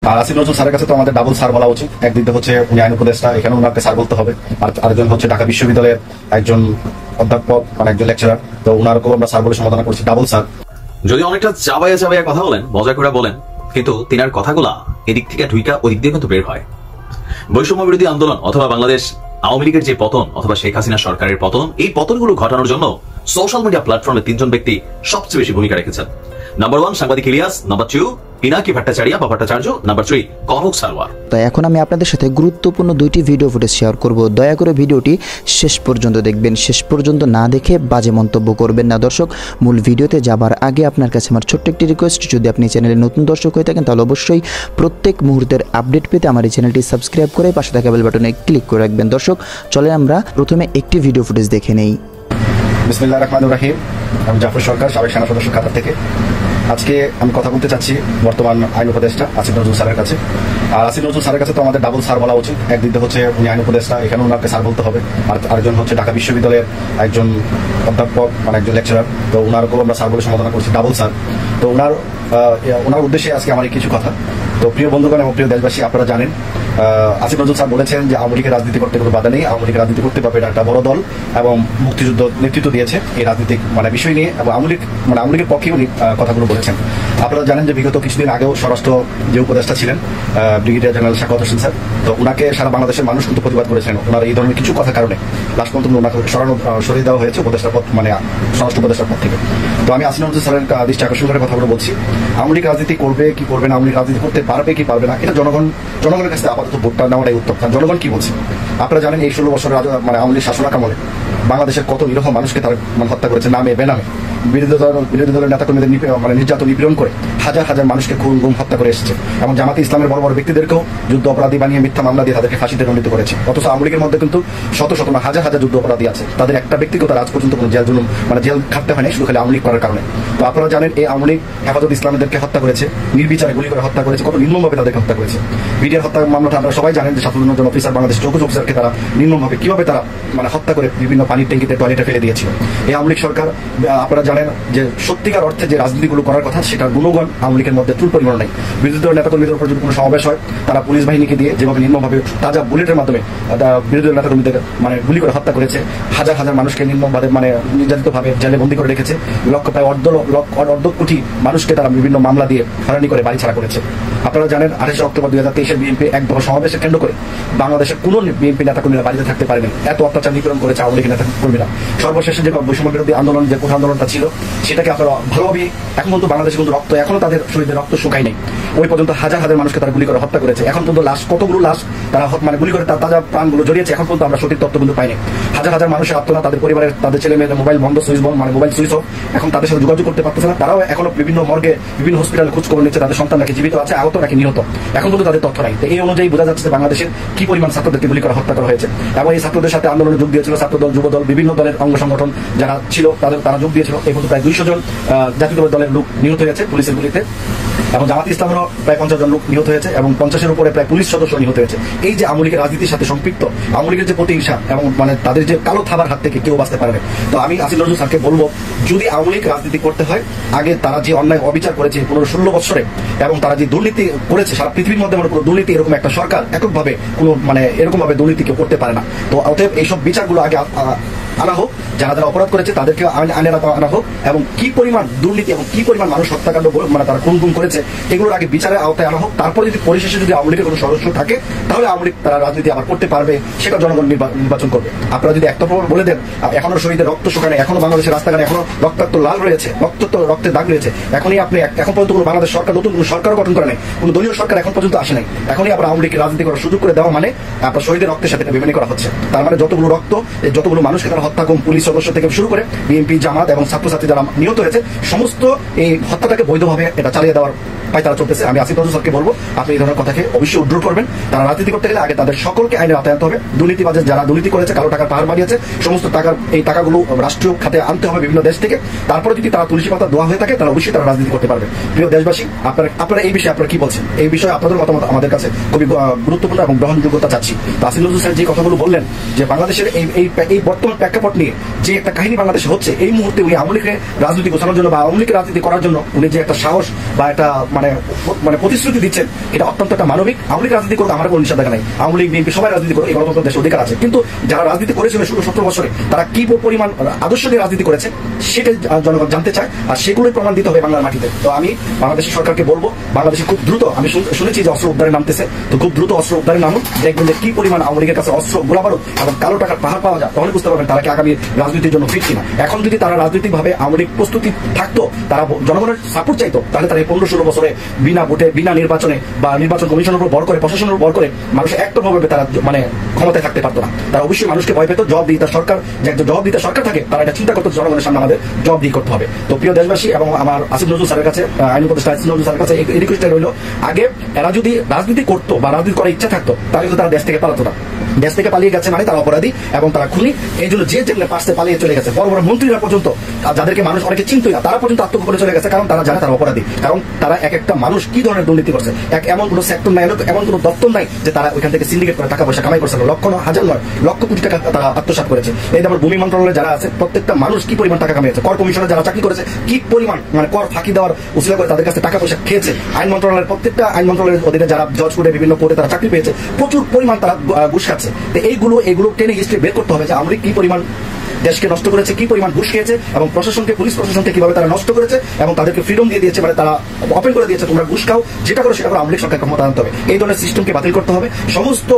আর আসিফ নজরুল স্যারের কাছে তো আমাদের ডাবল স্যার বলা উচিত। একদিক দিয়ে হচ্ছে উনি আইন উপদেষ্টা, এখানে ওনাকে স্যার বলতে হবে। আর আরেকজন হচ্ছে ঢাকা বিশ্ববিদ্যালয়ের একজন অধ্যাপক, মানে একজন লেকচারার, তো ওনারকেও আমরা স্যার বলে সম্বোধন করছি, ডাবল স্যার। যদি অনেকটা চাবাইয়া চাবাইয়া কথা বলেন, মজা করে বলেন, কিন্তু তিনার কথাগুলা এদিক থেকে ঢুইকা ওদিক দিয়ে কিন্তু বের হয়। বৈষম্য বিরোধী আন্দোলন অথবা বাংলাদেশ আওয়ামী লীগের যে পতন অথবা শেখ হাসিনা সরকারের পতন, এই পতনগুলো ঘটানোর জন্য সোশ্যাল মিডিয়া প্ল্যাটফর্মে তিনজন ব্যক্তি সবচেয়ে বেশি ভূমিকা রেখেছেন। নাম্বার 1 সাংবাদিক ইলিয়াস, নাম্বার 2 পিনাকি ভট্টাচার্য বা ভট্টাচার্য, নাম্বার 3 কনক সারওয়ার। তো এখন আমি আপনাদের সাথে গুরুত্বপূর্ণ দুইটি ভিডিও ফুটেজ শেয়ার করব। দয়া করে ভিডিওটি শেষ পর্যন্ত দেখবেন, শেষ পর্যন্ত না দেখে বাজে মন্তব্য করবেন না। দর্শক, মূল ভিডিওতে যাবার আগে আপনার কাছে আমার ছোট্ট একটি রিকোয়েস্ট, যদি আপনি চ্যানেলে নতুন দর্শক হয়ে থাকেন তাহলে অবশ্যই প্রত্যেক মুহূর্তের আপডেট পেতে আমার এই চ্যানেলটি সাবস্ক্রাইব করে পাশে থাকা বেল বাটনে ক্লিক করে রাখবেন। দর্শক, চলে আমরা প্রথমে একটি ভিডিও ফুটেজ দেখে নেই। বিসমিল্লাহির রহমানির রহিম। আমি জাফর সরকার, সাবেক সেনা সদস্য কাতার থেকে। আজকে আমি কথা বলতে চাচ্ছি বর্তমান আইন উপদেষ্টা আসিফ নজরুল স্যারের কাছে। আর আসিফ নজরুল স্যারের কাছে তো আমাদের ডাবল স্যার বলা উচিত। একদিক দিয়ে হচ্ছে উনি আইন উপদেষ্টা, এখানে ওনাকে স্যার বলতে হবে। আর আরেকজন হচ্ছে ঢাকা বিশ্ববিদ্যালয়ের একজন অধ্যাপক, মানে একজন লেকচারার, তো ওনারকেও আমরা স্যার বলে সম্বোধন করছি, ডাবল স্যার। তো ওনার উদ্দেশ্যে আজকে আমার কিছু কথা। তো প্রিয় বন্ধুগণ এবং প্রিয় দেশবাসী, আপনারা জানেন আসিফ নজরুল স্যার বলেছেন যে আওয়ামী লীগের রাজনীতি করতে কোনো বাধা নেই, আওয়ামী লীগের রাজনীতি করতে পারবে, এটা একটা বড় দল এবং মুক্তিযুদ্ধ নেতৃত্ব দিয়েছে এই রাজনৈতিক বিষয় নিয়ে, এবং আওয়ামী লীগের পক্ষে উনি কথাগুলো বলেছেন। আপনারা জানেন যে বিগত কিছুদিন আগেও স্বরাষ্ট্র যে উপদেষ্টা ছিলেন brigadier general Shakhawat Hossain sir, তো ওনাকে সারা বাংলাদেশের মানুষ কিন্তু প্রতিবাদ করেছেন ওনার এই ধরনের কিছু কথার কারণে। লাস্ট পর্যন্ত ওনাকে সরিয়ে দেওয়া হয়েছে উপদেষ্টার পদ, স্বরাষ্ট্র উপদেষ্টার পদ থেকে। তো আমি আসিফ নজরুল স্যারের দৃষ্টি আকর্ষণ করে কথাগুলো বলছি। আওয়ামী লীগ রাজনীতি করবে কি করবে না, আওয়ামী লীগ রাজনীতি করতে পারবে কি পারবে না, এটা জনগণের কাছে আপাতত ভোটটা নেওয়াটাই উত্তম। কারণ জনগণ কি বলছে আপনারা জানেন। এই 16 বছরের আওয়ামী লীগ শাসনামলে বাংলাদেশের কত নিরহ মানুষকে তারা হত্যা করেছে নামে বেনামে। বিরোধী দলের নেতাকর্মীদের নির্যাতন নিপীড়ন করে হাজার হাজার মানুষকে খুন গুম হত্যা করে এসেছে, এবং জামাতে ইসলামের বড় বড় ব্যক্তিদেরকেও যুদ্ধ অপরাধী বানিয়ে মিথ্যা মামলা দিয়ে তাদেরকে ফাঁসিতে দণ্ডিত করেছে। অথচ আওয়ামী লীগের মধ্যে কিন্তু শত শত না হাজার হাজার যুদ্ধ অপরাধী আছে, তাদের একটা ব্যক্তিগত আজ পর্যন্ত কোনো জেল খাটতে হয় না, শুধু খালি আওয়ামী লীগ করার কারণে। তো আপনারা জানেন এই আওয়ামী লীগ হেফাজত ইসলামীদেরকে হত্যা করেছে, নির্বিচারে গুলি করে হত্যা করেছে, কত নির্মমভাবে তাদেরকে হত্যা করেছে। বিডিআর হত্যা মামলাটা আপনারা সবাই জানেন যে 57 জন অফিসার, বাংলাদেশ চৌকুশ অফিসারকে তারা নির্মমভাবে কিভাবে তারা হত্যা করে বিভিন্ন পানির ট্যাঙ্কিতে টয়লেটে ফেলে দিয়েছিল। এই আওয়ামী লীগ সরকার, আপনারা জানেন যে সত্যিকার অর্থে যে রাজনীতিগুলো করার কথা সেটার গুণগণ আওয়ামী লীগের মধ্যে চুল পরিমাণ নাই। বিরোধী দলের নেতাকর্মীদের উপর যদি কোনো সমাবেশ হয়, তারা পুলিশ বাহিনীকে দিয়ে যেভাবে নির্মমভাবে তাজা বুলেটের মাধ্যমে বিরোধী দলের নেতাকর্মীদের গুলি করে হত্যা করেছে, হাজার হাজার মানুষকে নির্মমভাবে নির্যাতিতভাবে জেলে বন্দী করে রেখেছে, প্রায় অর্ধ কোটি মানুষকে তারা বিভিন্ন মামলা দিয়ে হয়রানি করে বাড়ি ছাড়া করেছে। আপনারা জানেন 28 অক্টোবর 2023 বিএনপি এক দফা সমাবেশে কেন্দ্র করে বাংলাদেশের কোনো বিএনপি নেতাকর্মীরা বাড়িতে থাকতে পারেনি, এত অত্যাচার নিপীড়ন করেছে আওয়ামী লীগের নেতাকর্মীরা। সর্বশেষে যে বৈষম্য বিরোধী আন্দোলন, যে কোঠা আন্দোলনটা ছিল, সেটাকে আপনারা ভালোভাবে, এখন কিন্তু বাংলাদেশে কিন্তু রক্ত এখনো তাদের শরীরে রক্ত শুকায় নেই। ওই পর্যন্ত হাজার হাজার মানুষকে তারা গুলি করে হত্যা করেছে। এখন পর্যন্ত কতগুলো লাশ তারা গুলি করে তার তাজা প্রাণগুলো জড়িয়েছে, এখন পর্যন্ত আমরা সঠিক তথ্য কিন্তু পাইনি। হাজার হাজার মানুষের আত্মনা, তাদের পরিবারের তাদের ছেলে মেয়েদের মোবাইল বন্ধ, মোবাইল সুইচ অফ, এখন তাদের সাথে যোগাযোগ করতে পারতেছে না। তারাও এখনো বিভিন্ন মর্গে বিভিন্ন হসপিটালে খোঁজ খবর নিচ্ছে, তাদের সন্তান নাকি জীবিত আছে, আহত নাকি নিহত, এখন কিন্তু তাদের তথ্য নাই। তো এই অনুযায়ী বোঝা যাচ্ছে যে বাংলাদেশের কি পরিমাণ ছাত্রদেরকে গুলি করে হত্যা করা হয়েছে। এবং এই ছাত্রদের সাথে আন্দোলনে যোগ দিয়েছিল ছাত্রদল, যুবদল, বিভিন্ন দলের অঙ্গ সংগঠন যারা ছিল তারা যোগ দিয়েছিল। এই পর্যন্ত প্রায় 200 জন জাতীয় দলের লোক নিহত হয়েছে পুলিশের গুলিতে, এবং জামাত ইসলামেরও প্রায় 50 জন লোক নিহত হয়েছে, এবং 50-এর উপরে প্রায় পুলিশ সদস্য নিহত হয়েছে। এই যে আওয়ামী লীগের রাজনীতির সাথে সম্পৃক্ত, আওয়ামী লীগের যে প্রতিহিংসা এবং তাদের যে কালো থাবার হাত থেকে কেউ বাঁচতে পারবে। তো আমি আসিফ নজরুল স্যারকে বলবো, যদি আওয়ামী লীগ রাজনীতি করতে হয়, আগে তারা যে অন্যায় অবিচার করেছে 15-16 বছরে, এবং তারা যে দুর্নীতি করেছে সারা পৃথিবীর মধ্যে কোনো দুর্নীতি এরকম একটা সরকার এককভাবে কোনো এরকম ভাবে দুর্নীতি কেউ করতে পারে না। তো অতএব এইসব বিচারগুলো আগে আনা হোক, যারা যারা অপরাধ করেছে তাদেরকে আনা হোক, এবং কি পরিমাণ দুর্নীতি এবং কি পরিমাণ মানুষ হত্যাকাণ্ড তারা খুন করেছে এগুলোর আগে বিচারের আওতায় আনা হোক। তারপরে যদি পরিশেষে যদি আওয়ামী লীগের কোনো সদস্য থাকে, তাহলে আওয়ামী লীগ তারা রাজনীতি আবার করতে পারবে, সেটা জনগণ নির্বাচন করবে। আপনারা যদি একটা বলে দেন এখনো শহীদের রক্ত শুকায় না, এখনো বাংলাদেশের রাস্তাঘাটে এখনো রক্তাক্ত লাল রয়েছে, রক্তের দাগ রয়েছে, এখনই আপনি এখন পর্যন্ত কোনো বাংলাদেশ সরকার নতুন কোনো সরকার গঠন করে নাই, কোনো দলীয় সরকার এখন পর্যন্ত আসে নাই, এখনই আপনার আওয়ামী লীগকে রাজনীতি করার সুযোগ করে দেওয়া মানে আপনার শহীদের রক্তের সাথে বেমানি করা হচ্ছে। তার মানে যতগুলো রক্ত, যতগুলো মানুষকে তারা হত্যা কম, পুলিশ সদস্য থেকে শুরু করে বিএনপি, জামাত এবং ছাত্রছাত্রী যারা নিহত হয়েছে, সমস্ত এই হত্যাটাকে বৈধভাবে এটা চালিয়ে দেওয়ার পায় তারা চলতেছে। আমি আসিফ নজরুল স্যারকে বলবো, আপনি এই ধরনের কথাকে অবশ্যই উদ্ধার করবেন। তারা রাজনীতি করতে গেলে আগে তাদের সকলকে আইনের আওতায় আনতে হবে। দুর্নীতিবাজের যারা দুর্নীতি করেছে, কালো টাকার পাহাড় বানিয়েছে, সমস্ত এই টাকাগুলো রাষ্ট্রীয় খাতে আনতে হবে বিভিন্ন দেশ থেকে। তারপরে যদি তারা তুলসী পাতা দোয়া হয়ে থাকে, তারা অবশ্যই তারা রাজনীতি করতে পারবে। প্রিয় দেশবাসী, আপনারা এই বিষয়ে আপনারা কি বলছেন? এই বিষয়ে আপনাদের মতামত আমাদের কাছে খুবই গুরুত্বপূর্ণ এবং গ্রহণযোগ্যতা চাচ্ছি। তো আসিফ নজরুল স্যার যে কথাগুলো বললেন যে বাংলাদেশের এই বর্তমান প্রেক্ষাপট নিয়ে যে একটা কাহিনী বাংলাদেশে হচ্ছে, এই মুহূর্তে উনি আওয়ামী লীগের রাজনীতি গোছানোর জন্য বা আওয়ামী লীগের রাজনীতি করার জন্য উনি যে একটা সাহস বা একটা মানে মানে প্রতিশ্রুতি দিচ্ছেন, এটা অত্যন্ত একটা মানবিক। আওয়ামী লীগ রাজনীতি করতে আমার কোনো নিষেধাজ্ঞা নাই, আওয়ামী লীগ বিএনপি সবাই রাজনীতি করে, এই গণতন্ত্র দেশের অধিকার আছে। কিন্তু যারা রাজনীতি করেছিল 16-17 বছরে তারা কি পরিমাণ আদর্শ নিয়ে রাজনীতি করেছে সেটা জনগণ জানতে চায়, আর সেগুলোই প্রমাণ দিতে হবে বাংলার মাটিতে। তো আমি বাংলাদেশের সরকারকে বলবো, বাংলাদেশে খুব দ্রুত, আমি শুনেছি যে অস্ত্র উদ্ধারে নামতেছে, তো খুব দ্রুত অস্ত্র উদ্ধারে নামুন, দেখবেন যে কি পরিমাণ আওয়ামী লীগের কাছে অস্ত্র, গোলাবারুদ এবং কালো টাকার পাহাড় পাওয়া যায়, তাহলে বুঝতে পারবেন তারা কি আগামী রাজনীতির জন্য ফিট কিনা। এখন যদি তারা রাজনৈতিক ভাবে আওয়ামী লীগ প্রস্তুতি থাকতো, তারা জনগণের সাপোর্ট চাইতো, তাহলে তারা এই 15-16 বছরে বিনা ভোটে, বিনা নির্বাচনে বা নির্বাচন কমিশনের উপর ভর করে, প্রশাসনের উপর ভর করে মানুষ একটাভাবে তারা মানে ক্ষমতায় থাকতে পারতো না। তারা অবশ্যই মানুষকে ভয় পেত। জবাবদিহিতা সরকার, যে একটা জবাবদিহিতা সরকার থাকে, তারা এটা চিন্তা করতো জনগণের সামনে আমাদের জবাবদিহি করতে হবে। তো প্রিয় দেশবাসী এবং আমার আসিফ নজরুল স্যারের কাছে, আইন উপদেষ্টা আসিফ নজরুল স্যারের কাছে এই রিকোয়েস্টটা রইল, আগে এরা যদি রাজনীতি করতো বা রাজনীতি করার ইচ্ছা থাকতো, তাহলে কিন্তু তারা দেশ থেকে পালাতো না। দেশ থেকে পালিয়ে গেছে মানে তারা অপরাধী এবং তারা খুনি। এই জন্য যে যেখানে পাশে পালিয়ে চলে গেছে, বড় বড় মন্ত্রীরা পর্যন্ত, যাদেরকে মানুষ অনেকে চিনতই না, তারা পর্যন্ত আত্মগোপনে চলে গেছে, কারণ তারা জানে তারা অপরাধী। কারণ তারা এক একটা মানুষ কি ধরনের দুর্নীতি করছে, এমন কোনো সেক্টর নাই, এমন কোনো দপ্তর নাই যে তারা ওইখান থেকে সিন্ডিকেট করে টাকা পয়সা কামাই করছে, লক্ষ হাজার নয় লক্ষ কোটি টাকা তারা আত্মসাৎ করেছে। এই যেমন ভূমি মন্ত্রণালয়ে যারা আছে, প্রত্যেকটা মানুষ কি পরিমাণ টাকা কামিয়েছে, কর কমিশনে যারা চাকরি করেছে কি পরিমাণ মানে কর ফাঁকি দেওয়ার উচিলা করে তাদের কাছে টাকা পয়সা খেয়েছে। আইন মন্ত্রণালয়ের প্রত্যেকটা আইন মন্ত্রণালয়ের অধীনে যারা জজ কোর্টে, বিভিন্ন কোর্টে তারা চাকরি পেয়েছে, প্রচুর পরিমাণ তারা ঘুষ খাচ্ছে। তো এইগুলো টেনে হিস্ট্রি বের করতে হবে যে আমরা কি পরিমাণ দেশকে নষ্ট করেছে, কি পরিমাণ ঘুষ খেয়েছে, এবং প্রশাসনকে, পুলিশ প্রশাসনকে কিভাবে তারা নষ্ট করেছে এবং তাদেরকে ফ্রিডম দিয়ে দিয়েছে, মানে তারা ওপেন করে দিয়েছে, তোমরা ঘুষ খাও, যেটা করো সেটা করে আওয়ামী লীগ সরকারকে ক্ষমতা আনতে হবে। এই ধরনের সিস্টেমকে বাতিল করতে হবে। সমস্ত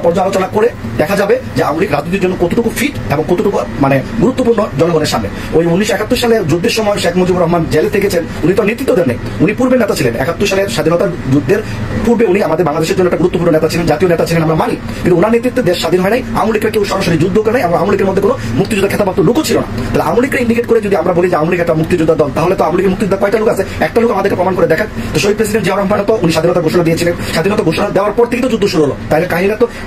পর্যালোচনা করে দেখা যাবে যে আওয়ামী লীগ রাজনীতির জন্য কতটুকু ফিট এবং কতটুকু মানে গুরুত্বপূর্ণ জনগণের সামনে। ওই 1971 সালে যুদ্ধের সময় শেখ মুজিবুর রহমান জেলে থেকেছেন, উনি তো নেতৃত্ব দেন নাই, উনি পূর্বের নেতা ছিলেন। 71 সালের স্বাধীনতার যুদ্ধের পূর্বে উনি আমাদের বাংলাদেশের জন্য একটা গুরুত্বপূর্ণ নেতা ছিলেন, জাতীয় নেতা ছিলেন, আমরা মানি। কিন্তু ওনার নেতৃত্বে দেশ স্বাধীন হয় নাই। আওয়ামী লীগের কেউ সরাসরি যুদ্ধ করে নাই এবং আওয়ামী লীগের মধ্যে কোনো মুক্তিযোদ্ধা খেতাপ্রাপ্ত লোকও ছিল না। তাহলে আওয়ামী লীগকে ইন্ডিকেট করে যদি আমরা বলি যে আওয়ামী লীগ একটা মুক্তিযোদ্ধা দল, তাহলে তো আওয়ামী লীগের মুক্তিযোদ্ধা কয়টা লোক আছে? একটা লোক আমাদেরকে প্রমাণ করে দেখান। তো শহীদ প্রেসিডেন্ট জিয়াউর রহমান তো উনি স্বাধীনতা ঘোষণা দিয়েছিলেন, স্বাধীনতা ঘোষণা দেওয়ার পর থেকে তো যুদ্ধ শুরু হলো। তাহলে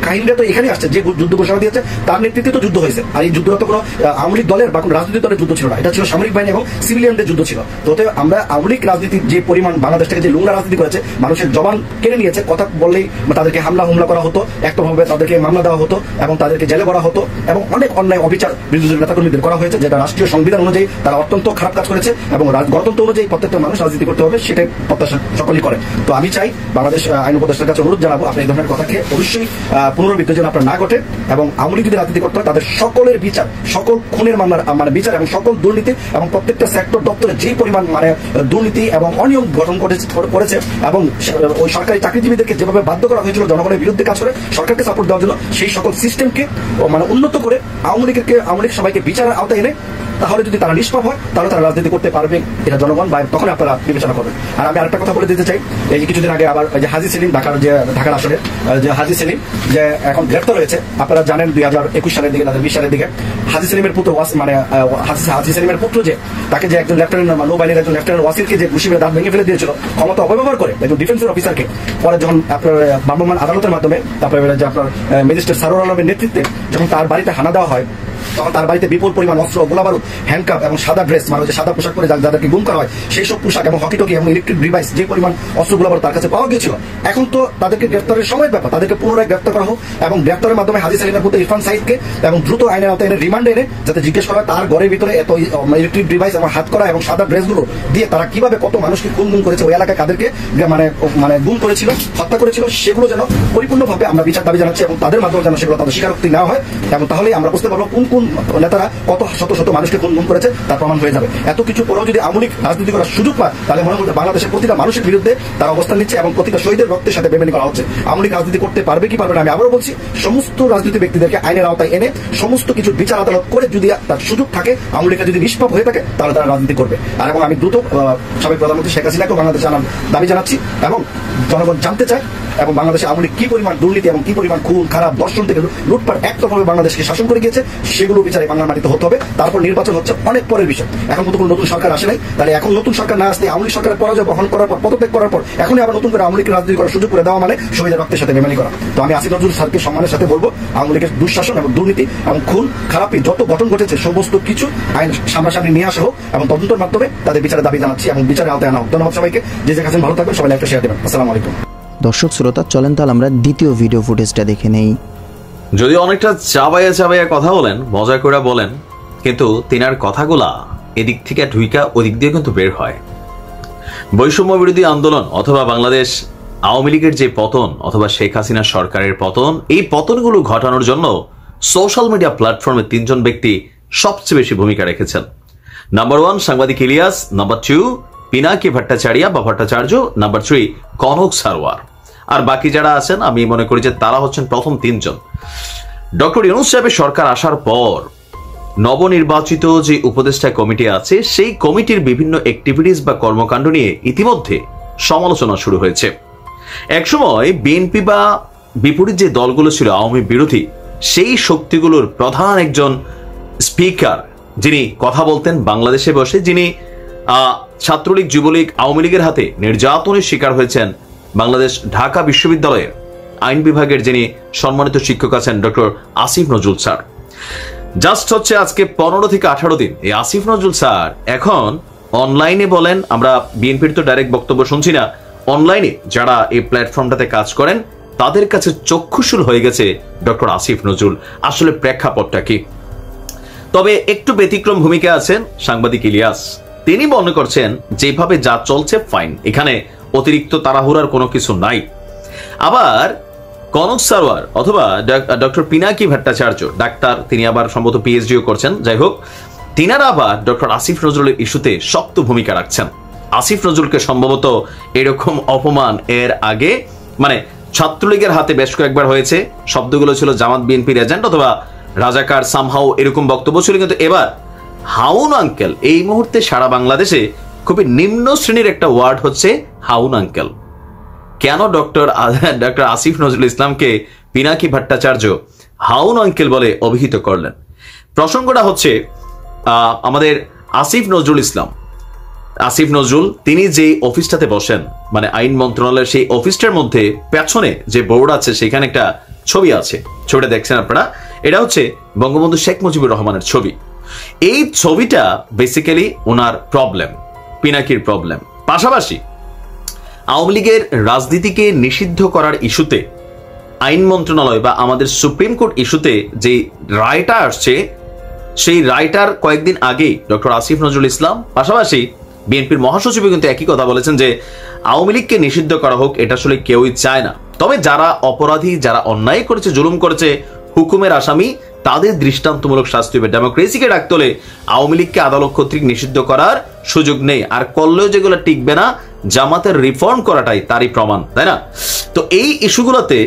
কাহিনীটা তো এখানে আসছে, যে যুদ্ধ ঘোষণা দিয়েছে তার নেতৃত্বে তো যুদ্ধ হয়েছে। আর এই যুদ্ধটা তো কোনো আওয়ামী লীগ দলের বা কোনো রাজনৈতিক দলের যুদ্ধ ছিল না, এটা ছিল সামরিক বাহিনী এবং সিভিলিয়ানদের যুদ্ধ ছিল। তো আমরা আওয়ামী লীগ রাজনীতির যে পরিমাণ বাংলাদেশ থেকে যে নোংরা রাজনীতি করেছে, মানুষের জবান কেড়ে নিয়েছে, কথা বললেই তাদেরকে হুমলা করা হতো, একটাভাবে তাদেরকে মামলা দেওয়া হতো এবং তাদেরকে জেলে করা হতো, এবং অনেক অন্যায় অবিচার বিরোধী নেতাকর্মীদের করা হয়েছে, যেটা রাষ্ট্রীয় সংবিধান অনুযায়ী তারা অত্যন্ত খারাপ কাজ করেছে এবং গণতন্ত্র অনুযায়ী প্রত্যেকটা মানুষ রাজনীতি করতে হবে, সেটাই প্রত্যাশা সকলেই করে। তো আমি চাই বাংলাদেশ আইন উপদেষ্টার কাছে অনুরোধ জানাবো, আপনি এই ধরনের কথাকে অবশ্যই পুনরাবৃত্তি যেন আপনার না ঘটে, এবং আওয়ামী লীগ যদি রাজনীতি করতে হয় তাদের সকলের বিচার, সকল খুনের মামলার মানে বিচার এবং সকল দুর্নীতি এবং প্রত্যেকটা সেক্টর দপ্তরে যে পরিমাণ মানে দুর্নীতি এবং অনিয়ম গঠন করেছে এবং ওই সরকারি চাকরিজীবীদেরকে যেভাবে বাধ্য করা হয়েছিল জনগণের বিরুদ্ধে কাজ করে সরকারকে সাপোর্ট দেওয়ার জন্য, সেই সকল সিস্টেমকে মানে উন্নত করে আওয়ামী লীগ সবাইকে বিচারের আওতায় এনে, তাহলে যদি তারা নিষ্পাপ হয় তাহলে তারা রাজনীতি করতে পারবে, এটা জনগণ বা তখন আপনারা বিবেচনা করবেন। আর আমি আরেকটা কথা বলে দিতে চাই, এই যে কিছুদিন আগে আবার যে হাজী সেলিম, ঢাকার আসলে যে হাজী সেলিম যে এখন গ্রেফতার হয়েছে, আপনারা জানেন 2021 সালের দিকে, 2020 সালের দিকে হাজী সেলিমের পুত্র মানে হাজী সেলিমের পুত্র যে তাকে যে একজন লেফটেন্যান্ট, নৌবাহিনীর একজন লেফটেন্যান্ট ওয়াসিরকে যে ঘুষি মেরে দাঁত ভেঙে ফেলে দিয়েছিল ক্ষমতা অপব্যবহার করে একজন ডিফেন্সের অফিসারকে, পরে যখন আপনার ভ্রাম্যমাণ আদালতের মাধ্যমে তারপরে যে আপনার ম্যাজিস্ট্রেট সারোয়ার আলমের নেতৃত্বে যখন তার বাড়িতে হানা দেওয়া হয়, তখন তার বাড়িতে বিপুল পরিমাণ অস্ত্র, গোলাবারুদ, হ্যান্ডকাপ এবং সাদা ড্রেস, মানে সাদা পোশাক পরে যাদেরকে গুম করা হয় সেই সব পোশাক এবং হকি টকি এবং ইলেকট্রিক ডিভাইস, যে পরিমাণ অস্ত্র গোলাবারুদ তার কাছে পাওয়া গিয়েছিল। এখন তো তাদেরকে গ্রেফতারের সময় ব্যাপার, তাদেরকে পুনরায় গ্রেফতার করা হোক এবং গ্রেফতারের মাধ্যমে হাজী সেলিমের পুত্র ইরফান সাইদকে এবং দ্রুত আইনের আওতায় এনে রিমান্ডে এনে যাতে জিজ্ঞেস করা হয় তার ঘরের ভিতরে এত ইলেকট্রিক ডিভাইস এবং হাত করা এবং সাদা ড্রেসগুলো দিয়ে তারা কিভাবে কত মানুষকে গুম করেছে, ওই এলাকায় কাদেরকে মানে গুম করেছিল, হত্যা করেছিল, সেগুলো যেন পরিপূর্ণভাবে আমরা বিচার দাবি জানাচ্ছি এবং তাদের মাধ্যমে যেন সেগুলো তাদের স্বীকারোক্তি নেওয়া হয়, এবং তাহলেই আমরা বুঝতে পারবো কোন নেতারা কত শত শত মানুষকে গুম করেছে তার প্রমাণ হয়ে যাবে। এত কিছু পরেও যদি আওয়ামী লীগ রাজনীতি করার সুযোগ পায়, তাহলে মনে করতে বাংলাদেশের প্রতিটা মানুষের বিরুদ্ধে তারা অবস্থান নিচ্ছে এবং প্রতিটা শহীদের রক্তের সাথে বেমানি করা হচ্ছে। আওয়ামী লীগ রাজনীতি করতে পারবে কি পারবে না আমি আবারও বলছি, সমস্ত রাজনীতি ব্যক্তিদেরকে আইনের আওতায় এনে সমস্ত কিছু বিচার আদালত করে যদি তার সুযোগ থাকে, আওয়ামী লীগের যদি নিষ্পাপ হয়ে থাকে, তাহলে তারা রাজনীতি করবে। আর এবং আমি দ্রুত সাবেক প্রধানমন্ত্রী শেখ হাসিনাকেও বাংলাদেশে আনার দাবি জানাচ্ছি এবং জনগণ জানতে চায় এবং বাংলাদেশে আওয়ামী লীগ কি পরিমাণ দুর্নীতি এবং কি পরিমাণ খুন খারাপ দর্শন থেকে লুটপাট একতরফাভাবে বাংলাদেশকে শাসন করে গিয়েছে, সেগুলো বিচারে বাংলার মাটিতে হতে হবে। তারপর নির্বাচন হচ্ছে অনেক পরের বিষয়, এখন তো কোনো নতুন সরকার আসে নাই, তাহলে এখন নতুন সরকার না আসতে আওয়ামী লীগ সরকারের পরাজয় বহন করার পর, পদত্যাগ করার পর এখনই আবার নতুন করে আওয়ামী লীগের রাজনীতি করার সুযোগ করে দেওয়া মানে শহীদের রক্তের সাথে বেমানি করা। তো আমি আসিফ নজরুল স্যারকে সম্মানের সাথে বলবো, আওয়ামী লীগের দুঃশাসন এবং দুর্নীতি এবং খুন খারাপি যত গঠন ঘটেছে সমস্ত কিছু আইন সামনাসামনি নিয়ে আসা হোক এবং তদন্তের মাধ্যমে তাদের বিচারের দাবি জানাচ্ছি এবং বিচারের আওতায় আনা হোক। ধন্যবাদ সবাইকে, যে যেখানে ভালো থাকবেন, সবাই একটা শেয়ার দেবেন। আসসালামু আলাইকুম। দর্শক শ্রোতা, চলেন তাহলে আমরা দ্বিতীয় ভিডিও ফুটেজটা দেখে নেই। যদি অনেকটা চাবাইয়া কথা বলেন, মজা করে বলেন, কিন্তু তিনার কথাগুলা এদিক থেকে ঢুইকা ওদিক দিয়ে কিন্তু বের হয়। বৈষম্য বিরোধী আন্দোলন অথবা বাংলাদেশ আওয়ামী লীগের যে পতন অথবা শেখ হাসিনা সরকারের পতন, এই পতনগুলো ঘটানোর জন্য সোশ্যাল মিডিয়া প্ল্যাটফর্মে 3 জন ব্যক্তি সবচেয়ে বেশি ভূমিকা রেখেছেন। নাম্বার 1 সাংবাদিক ইলিয়াস, নাম্বার 2 পিনাকি ভট্টাচার্য বা ভট্টাচার্য, নাম্বার 3 কনক সারওয়ার। আর বাকি যারা আছেন আমি মনে করি যে তারা হচ্ছেন প্রথম 3 জন। ডক্টর ইউনূস সাহেবের সরকার আসার পর নবনির্বাচিত যে উপদেষ্টা কমিটি আছে সেই কমিটির বিভিন্ন অ্যাক্টিভিটিস বা কর্মকাণ্ড নিয়ে ইতিমধ্যে সমালোচনা শুরু হয়েছে। একসময় বিএনপি বা বিপরীত যে দলগুলো ছিল আওয়ামী বিরোধী, সেই শক্তিগুলোর প্রধান একজন স্পিকার যিনি কথা বলতেন বাংলাদেশে বসে, যিনি ছাত্রলীগ, যুবলীগ, আওয়ামী লীগের হাতে নির্যাতনের শিকার হয়েছেন, বাংলাদেশ ঢাকা বিশ্ববিদ্যালয়ের আইন বিভাগের যিনি সম্মানিত শিক্ষক আছেন doctor Asif Nazrul sir. Just হচ্ছে আজকে 15 থেকে 18 দিন এই আসিফ নজরুল স্যার এখন অনলাইনে বলেন, আমরা বিএনপির তো ডাইরেক্ট বক্তব্য শুনছি না, অনলাইনে যারা এই প্ল্যাটফর্মটাতে কাজ করেন তাদের কাছে চক্ষুশূল হয়ে গেছে ডক্টর আসিফ নজরুল আসলে প্রেক্ষাপটটা কি। তবে একটু ব্যতিক্রম ভূমিকা আছেন সাংবাদিক ইলিয়াস। তিনি মনে করছেন যেভাবে যা চলছে ফাইন, এখানে অতিরিক্ত তাড়াহুড়ার কোনো কিছু নাই। আবার কনক সারওয়ার অথবা ডক্টর পিনাকি ভট্টাচার্য ডাক্তার, তিনি আবার সম্ভবত পিএইচডিও করছেন, যাই হোক, তিনারা আবার ডক্টর আসিফ নজরুলের ইস্যুতে শক্ত ভূমিকা রাখছেন। আসিফ নজরুলকে সম্ভবত এরকম অপমান এর আগে মানে ছাত্রলীগের হাতে বেশ কয়েকবার হয়েছে, শব্দগুলো ছিল জামাত বিএনপির এজেন্ট অথবা রাজাকার সামহাও, এরকম বক্তব্য ছিল। কিন্তু এবার হাউন আঙ্কেল, এই মুহূর্তে সারা বাংলাদেশে খুবই নিম্ন শ্রেণীর একটা ওয়ার্ড হচ্ছে হাউন আঙ্কেল। কেন ডক্টর আসিফ নজরুল ইসলামকে পিনাকি ভট্টাচার্য হাউন আঙ্কেল বলে অভিহিত করলেন? প্রসঙ্গটা হচ্ছে আমাদের আসিফ নজরুল ইসলাম, আসিফ নজরুল তিনি যে অফিসটাতে বসেন, মানে আইন মন্ত্রণালয়ের সেই অফিসটার মধ্যে পেছনে যে বোর্ড আছে সেখানে একটা ছবি আছে, ছবিটা দেখছেন আপনারা, এটা হচ্ছে বঙ্গবন্ধু শেখ মুজিবুর রহমানের ছবি। এই ছবিটা বেসিক্যালি ওনার প্রবলেম, পিনাকির প্রবলেম। পাশাপাশি আওয়ামী লীগের রাজনীতিকে নিষিদ্ধ করার ইস্যুতে আইন মন্ত্রণালয় বা আমাদের সুপ্রিম কোর্ট ইস্যুতে যে রায়টা আসছে, সেই রায়টার কয়েকদিন আগে ডক্টর আসিফ নজরুল ইসলাম পাশাপাশি বিএনপির মহাসচিব কিন্তু একই কথা বলেছেন যে আওয়ামী লীগকে নিষিদ্ধ করা হোক, এটা আসলে কেউই চায় না। তবে যারা অপরাধী, যারা অন্যায় করেছে, জুলুম করেছে, হুকুমের আসামি, তাদের দৃষ্টান্তমূলক শাস্তি হবে। ডেমোক্রেসিকে ডাকতে হলে আওয়ামী লীগকে আদালত কর্তৃক নিষিদ্ধ করার সুযোগ নেই। আর করলেও যেগুলো টিকবে না, জামাতের রিফর্ম করাটাই তারই প্রমাণ, তাই না? তো এই ইস্যুগুলোতে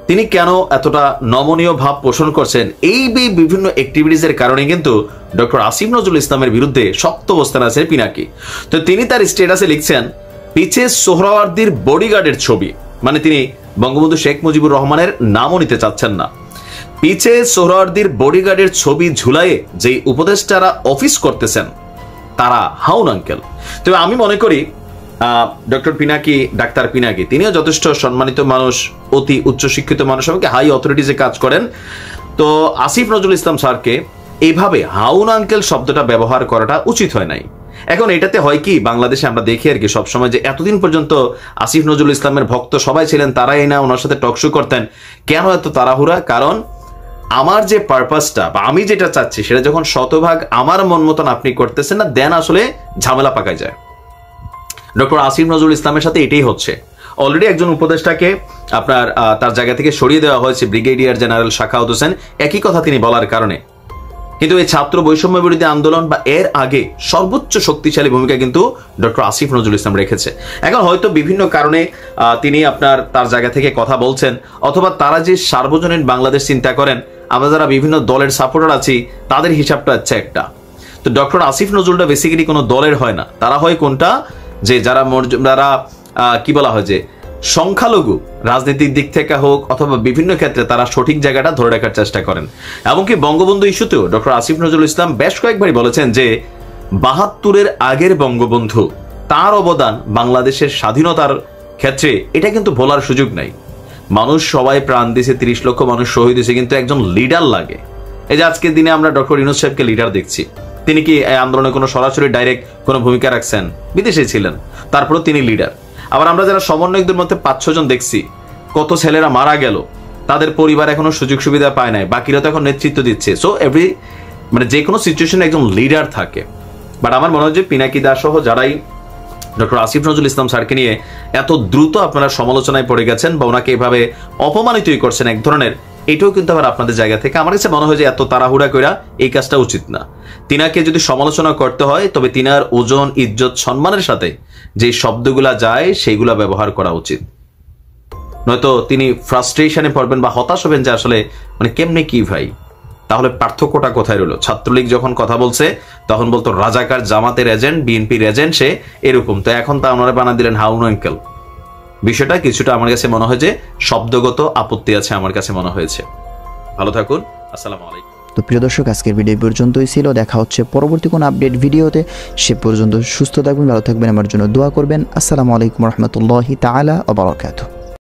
তিনি কেন এতটা নমনীয় ভাব পোষণ করছেন, এই বিভিন্ন অ্যাক্টিভিটিসের কারণে কিন্তু ডক্টর আসিফ নজরুল ইসলামের বিরুদ্ধে শক্ত অবস্থান আছে পিনাকি। তো তিনি তার স্ট্যাটাসে লিখছেন, পিছে সোহরাওয়ার্দীর বডিগার্ডের ছবি, মানে তিনি বঙ্গবন্ধু শেখ মুজিবুর রহমানের নামও নিতে চাচ্ছেন না। পিছে সোহরাওয়ার্দীর বডিগার্ডের ছবি ঝুলাইয়ে যে উপদেষ্টারা অফিস করতেছেন তারা হাউন আঙ্কেল। তবে আমি মনে করি ডক্টর পিনাকি, ডাক্তার পিনাকি, তিনিও যথেষ্ট সম্মানিত মানুষ, অতি উচ্চশিক্ষিত মানুষ, আমাকে হাই অথরিটিজে কাজ করেন। তো আসিফ নজরুল ইসলাম স্যারকে এইভাবে হাউন আঙ্কেল শব্দটা ব্যবহার করাটা উচিত হয় নাই। এখন এটাতে হয় কি, বাংলাদেশে আমরা দেখি আর কি সবসময় যে এতদিন পর্যন্ত আসিফ নজরুল ইসলামের ভক্ত সবাই ছিলেন, তারাই না ওনার সাথে টকশো করতেন। কেন এত তাড়াহুড়া? কারণ আমার যে পারপাসটা বা আমি যেটা চাচ্ছি সেটা যখন শতভাগ আমার মন মতন আপনি করতেছেন না, দেন আসলে ঝামেলা পাকায় যায়। ডক্টর আসিফ নজরুল ইসলামের সাথে এটাই হচ্ছে। অলরেডি একজন উপদেষ্টাকে আপনার তার জায়গা থেকে সরিয়ে দেওয়া হয়েছে, ব্রিগেডিয়ার জেনারেল শাখাওয়াত হোসেন, একই কথা তিনি বলার কারণে। কিন্তু এই ছাত্র বৈষম্য বিরোধী আন্দোলন বা এর আগে সর্বোচ্চ শক্তিশালী ভূমিকা কিন্তু ডক্টর আসিফ নজরুল ইসলাম রেখেছে। এখন হয়তো বিভিন্ন কারণে তিনি আপনার তার জায়গা থেকে কথা বলছেন, অথবা তারা যে সার্বজনীন বাংলাদেশ চিন্তা করেন, আমরা যারা বিভিন্ন দলের সাপোর্টার আছি তাদের হিসাবটা হচ্ছে একটা। তো ডক্টর আসিফ নজরুলটা বেসিক্যালি কোনো দলের হয় না, তারা হয় কোনটা, যে যারা কি বলা হয় যে সংখ্যালঘু, রাজনীতির দিক থেকে হোক অথবা বিভিন্ন ক্ষেত্রে তারা সঠিক জায়গাটা ধরে রাখার চেষ্টা করেন। এমনকি বঙ্গবন্ধু ইস্যুতেও ডক্টর আসিফ নজরুল ইসলাম বেশ কয়েকবারই বলেছেন যে ৭২-এর আগের বঙ্গবন্ধু, তার অবদান বাংলাদেশের স্বাধীনতার ক্ষেত্রে এটা কিন্তু ভোলার সুযোগ নাই। মানুষ সবাই প্রাণ দিয়েছে, ৩০ লক্ষ মানুষ শহীদ হয়েছে, কিন্তু একজন লিডার লাগে। এই যে আজকের দিনে আমরা ডক্টর ইউনূস সাহেবকে লিডার দেখছি, তিনি কি এই আন্দোলনে কোনো সরাসরি ডাইরেক্ট কোনো ভূমিকা রাখছেন? বিদেশে ছিলেন, তারপরেও তিনি লিডার। আবার আমরা যারা সমন্বয়কদের মধ্যে ৫-৬ জন দেখছি, কত ছেলেরা মারা গেল, তাদের পরিবার এখনো সুযোগ সুবিধা পায় নাই, বাকিরা তো এখন নেতৃত্ব দিচ্ছে। সো মানে যে কোনো সিচুয়েশনে একজন লিডার থাকে। বাট আমার মনে হয় যে পিনাকি দাস সহ যারাই ডক্টর আসিফ নজরুল ইসলাম স্যারকে নিয়ে এত দ্রুত আপনারা সমালোচনায় পড়ে গেছেন বা ওনাকে এভাবে অপমানিতই করছেন এক ধরনের, এটাও কিন্তু আবার আপনাদের জায়গা থেকে আমার কাছে মনে হয় যে এত তাড়াহুড়া কইরা এই কাজটা উচিত না। তিনাকে যদি সমালোচনা করতে হয় তবে তিনার ওজন, ইজ্জত, সম্মানের সাথে যে শব্দগুলা যায় সেইগুলা ব্যবহার করা উচিত, নয়তো তিনি ফ্রাস্ট্রেশনে পড়বেন বা হতাশ হবেন যে আসলে মানে কেমনে কি ভাই। তাহলে পার্থক্যটা কোথায় রইল? ছাত্রলীগ যখন কথা বলছে তখন বলতো রাজাকার, জামাতের এজেন্ট, বিএনপির এজেন্ট সে এরকম, তো এখন তা ওনারা বানা দিলেন হাউন আঙ্কেল। বিষয়টা কিছুটা আমার কাছে মনে হয় যে শব্দগত আপত্তি আছে, আমার কাছে মনে হয়েছে। ভালো থাকুন, আসসালামু আলাইকুম। তো প্রিয় দর্শক, আজকের ভিডিও পর্যন্তই ছিল। দেখা হচ্ছে পরবর্তী কোনো আপডেট ভিডিওতে। সে পর্যন্ত সুস্থ থাকবেন, ভালো থাকবেন, আমার জন্য দোয়া করবেন। আসসালামু আলাইকুম রহমতুল্লাহি তাআলা ওয়া বারাকাতুহু।